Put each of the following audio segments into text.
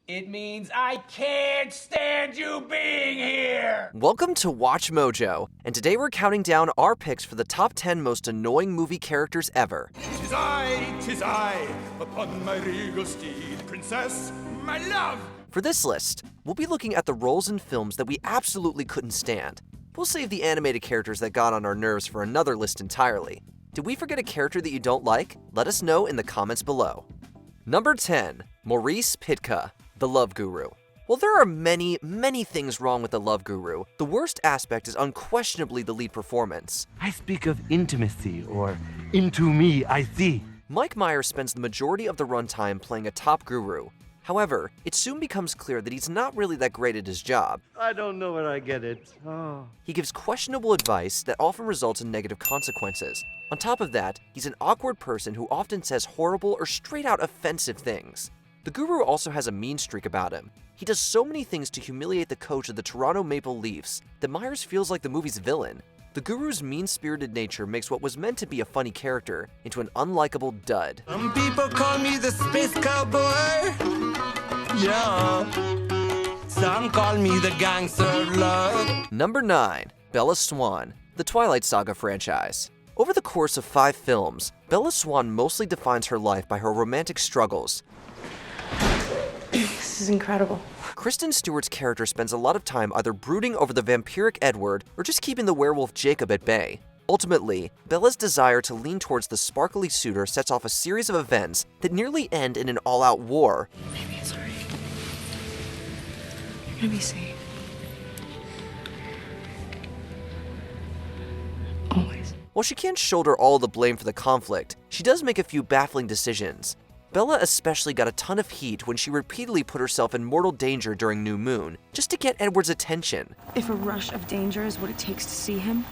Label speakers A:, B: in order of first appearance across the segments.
A: It means I can't stand you being here!
B: Welcome to Watch Mojo, and today we're counting down our picks for the top 10 most annoying movie characters ever.
A: 'Tis I, upon my regal steed, princess, my love!
B: For this list, we'll be looking at the roles in films that we absolutely couldn't stand. We'll save the animated characters that got on our nerves for another list entirely. Did we forget a character that you don't like? Let us know in the comments below. Number 10, Maurice Pitka, the Love Guru. While there are many things wrong with the Love Guru, the worst aspect is unquestionably the lead performance.
C: I speak of intimacy, or into me I see.
B: Mike Myers spends the majority of the runtime playing a top guru. However, it soon becomes clear that he's not really that great at his job.
C: I don't know where I get it.
B: He gives questionable advice that often results in negative consequences. On top of that, he's an awkward person who often says horrible or straight-out offensive things. The guru also has a mean streak about him. He does so many things to humiliate the coach of the Toronto Maple Leafs that Myers feels like the movie's villain. The guru's mean-spirited nature makes what was meant to be a funny character into an unlikable dud.
D: Some people call me the space cowboy. Yeah. Some call me the gangster love.
B: Number 9, Bella Swan, the Twilight Saga franchise. Over the course of 5 films, Bella Swan mostly defines her life by her romantic struggles.
E: This is incredible.
B: Kristen Stewart's character spends a lot of time either brooding over the vampiric Edward or just keeping the werewolf Jacob at bay. Ultimately, Bella's desire to lean towards the sparkly suitor sets off a series of events that nearly end in an all-out war.
E: Maybe it's alright. You're gonna be safe. Always.
B: While she can't shoulder all the blame for the conflict, she does make a few baffling decisions. Bella especially got a ton of heat when she repeatedly put herself in mortal danger during New Moon, just to get Edward's attention.
E: If a rush of danger is what it takes to see him,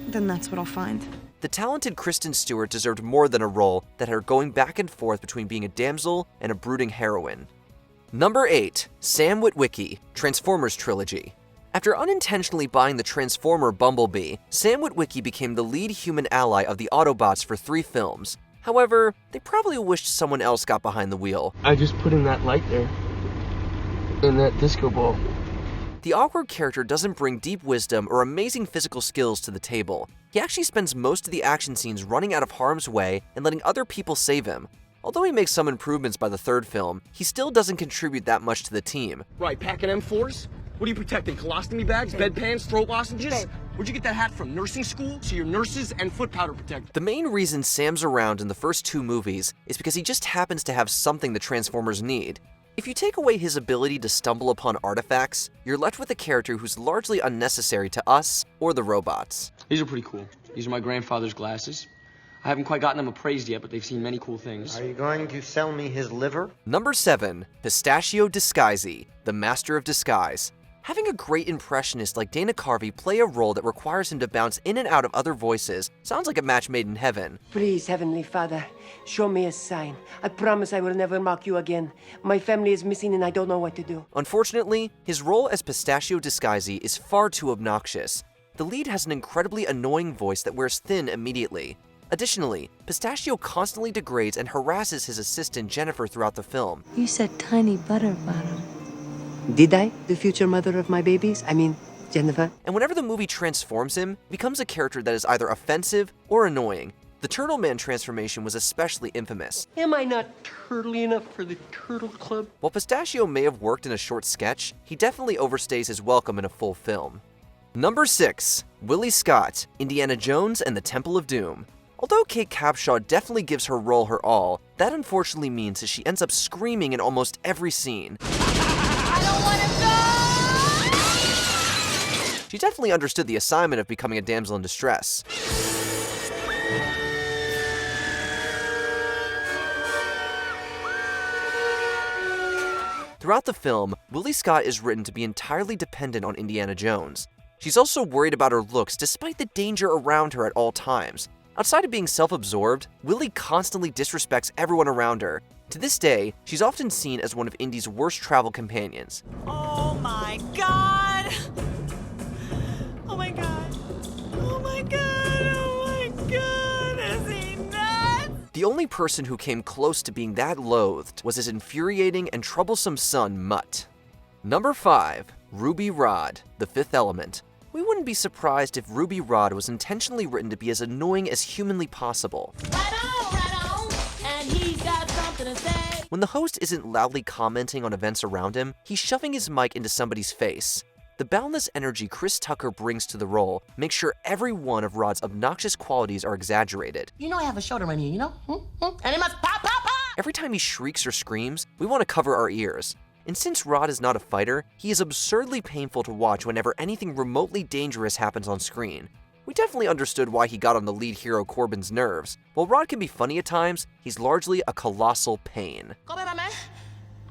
E: then that's what I'll find.
B: The talented Kristen Stewart deserved more than a role that had her going back and forth between being a damsel and a brooding heroine. Number 8, Sam Witwicky, Transformers Trilogy. After unintentionally buying the Transformer Bumblebee, Sam Witwicky became the lead human ally of the Autobots for 3 films. However, they probably wished someone else got behind the wheel.
C: I just put in that light there. In that disco ball.
B: The awkward character doesn't bring deep wisdom or amazing physical skills to the table. He actually spends most of the action scenes running out of harm's way and letting other people save him. Although he makes some improvements by the 3rd film, he still doesn't contribute that much to the team.
F: Right, packing M4s? What are you protecting? Colostomy bags, bedpans, throat lozenges? Where'd you get that hat from? Nursing school? So your nurses and foot powder protect.
B: The main reason Sam's around in the first 2 movies is because he just happens to have something the Transformers need. If you take away his ability to stumble upon artifacts, you're left with a character who's largely unnecessary to us or the robots.
F: These are pretty cool. These are my grandfather's glasses. I haven't quite gotten them appraised yet, but they've seen many cool things.
G: Are you going to sell me his liver?
B: Number 7, Pistachio Disguise, the Master of Disguise. Having a great impressionist like Dana Carvey play a role that requires him to bounce in and out of other voices sounds like a match made in heaven.
H: Please, Heavenly Father, show me a sign. I promise I will never mock you again. My family is missing and I don't know what to do.
B: Unfortunately, his role as Pistachio Disguise is far too obnoxious. The lead has an incredibly annoying voice that wears thin immediately. Additionally, Pistachio constantly degrades and harasses his assistant Jennifer throughout the film.
I: You said tiny butter bottom.
H: Did I? The future mother of my babies? I mean, Jennifer?
B: And whenever the movie transforms him, he becomes a character that is either offensive or annoying. The Turtle Man transformation was especially infamous.
H: Am I not turtly enough for the Turtle Club?
B: While Pistachio may have worked in a short sketch, he definitely overstays his welcome in a full film. Number 6, Willie Scott, Indiana Jones and the Temple of Doom. Although Kate Capshaw definitely gives her role her all, that unfortunately means that she ends up screaming in almost every scene.
I: I don't want to go!
B: She definitely understood the assignment of becoming a damsel in distress. Throughout the film, Willie Scott is written to be entirely dependent on Indiana Jones. She's also worried about her looks despite the danger around her at all times. Outside of being self-absorbed, Willie constantly disrespects everyone around her. To this day, she's often seen as one of Indy's worst travel companions.
I: Oh my god! Oh my god! Oh my god! Oh my god! Is he nuts?
B: The only person who came close to being that loathed was his infuriating and troublesome son, Mutt. Number 5. Ruby Rhod, the Fifth Element. We wouldn't be surprised if Ruby Rhod was intentionally written to be as annoying as humanly possible.
I: Right on, and he's got something to say.
B: When the host isn't loudly commenting on events around him, he's shoving his mic into somebody's face. The boundless energy Chris Tucker brings to the role makes sure every one of Rod's obnoxious qualities are exaggerated.
J: You know I have a shoulder right here, you know? And it must pop, pop, pop!
B: Every time he shrieks or screams, we want to cover our ears. And since Rod is not a fighter, he is absurdly painful to watch whenever anything remotely dangerous happens on screen. We definitely understood why he got on the lead hero Corbin's nerves. While Rod can be funny at times, he's largely a colossal pain.
J: Corbin, my man.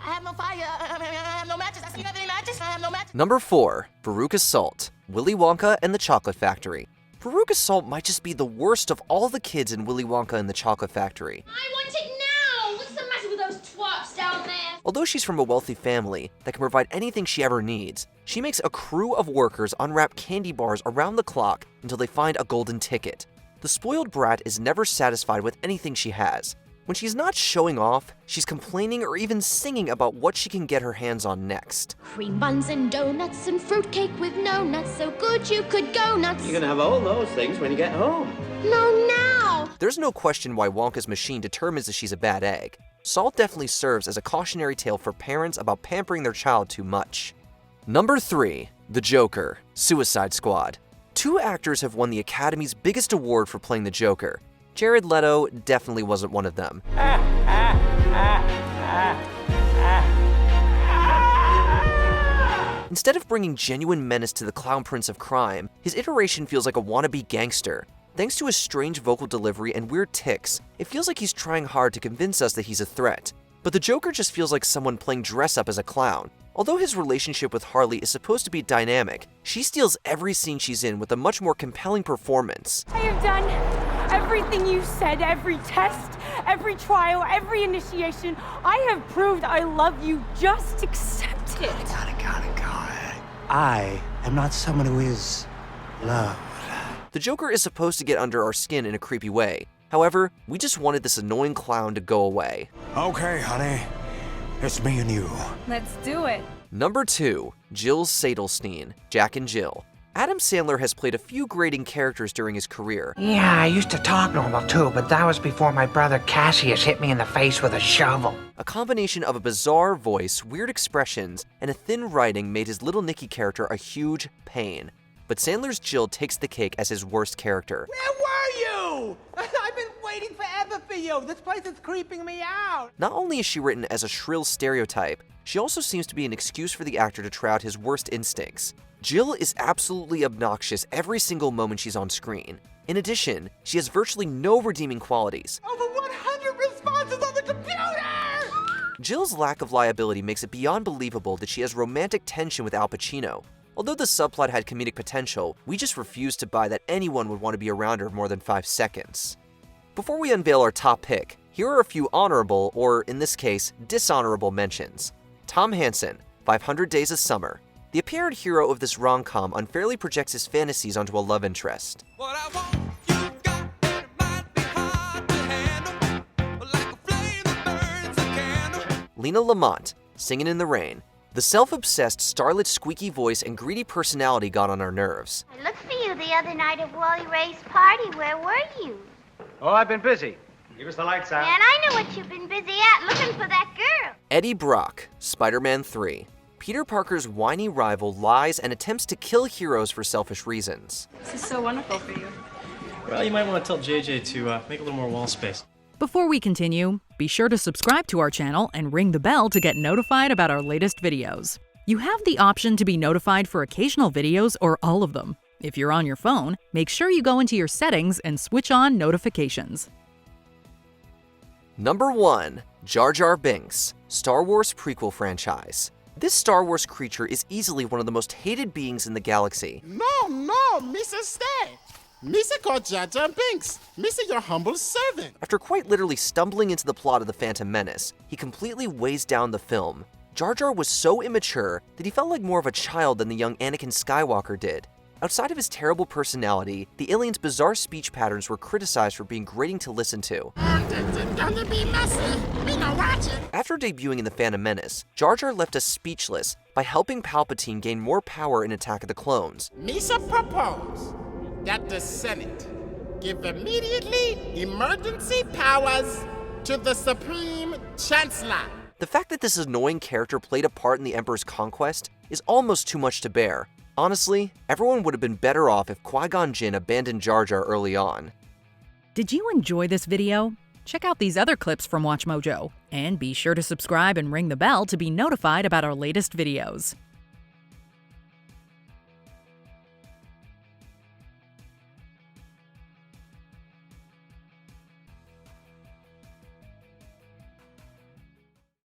J: I have no fire. I have no matches. I see nothing matches. I have no matches.
B: Number 4. Baruch Assault, Willy Wonka and the Chocolate Factory. Baruch Assault might just be the worst of all the kids in Willy Wonka and the Chocolate Factory.
K: I want it now! What's the matter with those twats down there?
B: Although she's from a wealthy family that can provide anything she ever needs, she makes a crew of workers unwrap candy bars around the clock until they find a golden ticket. The spoiled brat is never satisfied with anything she has. When she's not showing off, she's complaining or even singing about what she can get her hands on next.
K: Cream buns and donuts and fruitcake with no nuts, so good you could go nuts.
L: You're gonna have all those things when you get home.
K: No, now!
B: There's no question why Wonka's machine determines that she's a bad egg. Salt definitely serves as a cautionary tale for parents about pampering their child too much. Number 3. The Joker, Suicide Squad. 2 actors have won the Academy's biggest award for playing the Joker. Jared Leto definitely wasn't one of them. Instead of bringing genuine menace to the clown prince of crime, his iteration feels like a wannabe gangster. Thanks to his strange vocal delivery and weird tics, it feels like he's trying hard to convince us that he's a threat. But the Joker just feels like someone playing dress-up as a clown. Although his relationship with Harley is supposed to be dynamic, she steals every scene she's in with a much more compelling performance.
M: I have done everything you said, every test, every trial, every initiation. I have proved I love you. Just accept it.
N: Got it. I am not someone who is loved.
B: The Joker is supposed to get under our skin in a creepy way. However, we just wanted this annoying clown to go away.
N: Okay, honey. It's me and you.
M: Let's do it.
B: Number 2. Jill Sadelstein, Jack and Jill. Adam Sandler has played a few grating characters during his career.
O: Yeah, I used to talk normal too, but that was before my brother Cassius hit me in the face with a shovel.
B: A combination of a bizarre voice, weird expressions, and a thin writing made his Little Nicky character a huge pain. But Sandler's Jill takes the cake as his worst character.
P: Where were you? I've been waiting forever for you. This place is creeping me out.
B: Not only is she written as a shrill stereotype, she also seems to be an excuse for the actor to try out his worst instincts. Jill is absolutely obnoxious every single moment she's on screen. In addition, she has virtually no redeeming qualities.
P: Over 100 responses on the computer!
B: Jill's lack of liability makes it beyond believable that she has romantic tension with Al Pacino. Although the subplot had comedic potential, we just refused to buy that anyone would want to be around her more than 5 seconds. Before we unveil our top pick, here are a few honorable, or in this case, dishonorable mentions. Tom Hansen, 500 Days of Summer. The apparent hero of this rom-com unfairly projects his fantasies onto a love interest. Lena Lamont, Singin' in the Rain. The self-obsessed, starlit, squeaky voice and greedy personality got on our nerves.
Q: I looked for you the other night at Wally Ray's party. Where were you?
R: Oh, I've been busy. Give us the lights out.
Q: Man, I know what you've been busy at, looking for that girl.
B: Eddie Brock, Spider-Man 3. Peter Parker's whiny rival lies and attempts to kill heroes for selfish reasons.
S: This is so wonderful for you.
T: Well, you might want to tell JJ to make a little more wall space.
U: Before we continue, be sure to subscribe to our channel and ring the bell to get notified about our latest videos. You have the option to be notified for occasional videos or all of them. If you're on your phone, make sure you go into your settings and switch on notifications.
B: Number 1. Jar Jar Binks, Star Wars prequel franchise. This Star Wars creature is easily one of the most hated beings in the galaxy.
V: No, Mr. Stay. Mr. called Jar Jar Binks. Mr. your humble servant.
B: After quite literally stumbling into the plot of The Phantom Menace, he completely weighs down the film. Jar Jar was so immature that he felt like more of a child than the young Anakin Skywalker did. Outside of his terrible personality, the alien's bizarre speech patterns were criticized for being grating to listen to.
V: Gonna be messy. Me no watch it.
B: After debuting in The Phantom Menace, Jar Jar left us speechless by helping Palpatine gain more power in Attack of the Clones.
V: Misa propose that the Senate give immediately emergency powers to the Supreme Chancellor.
B: The fact that this annoying character played a part in the Emperor's conquest is almost too much to bear. Honestly, everyone would have been better off if Qui-Gon Jinn abandoned Jar Jar early on.
U: Did you enjoy this video? Check out these other clips from WatchMojo, and be sure to subscribe and ring the bell to be notified about our latest videos.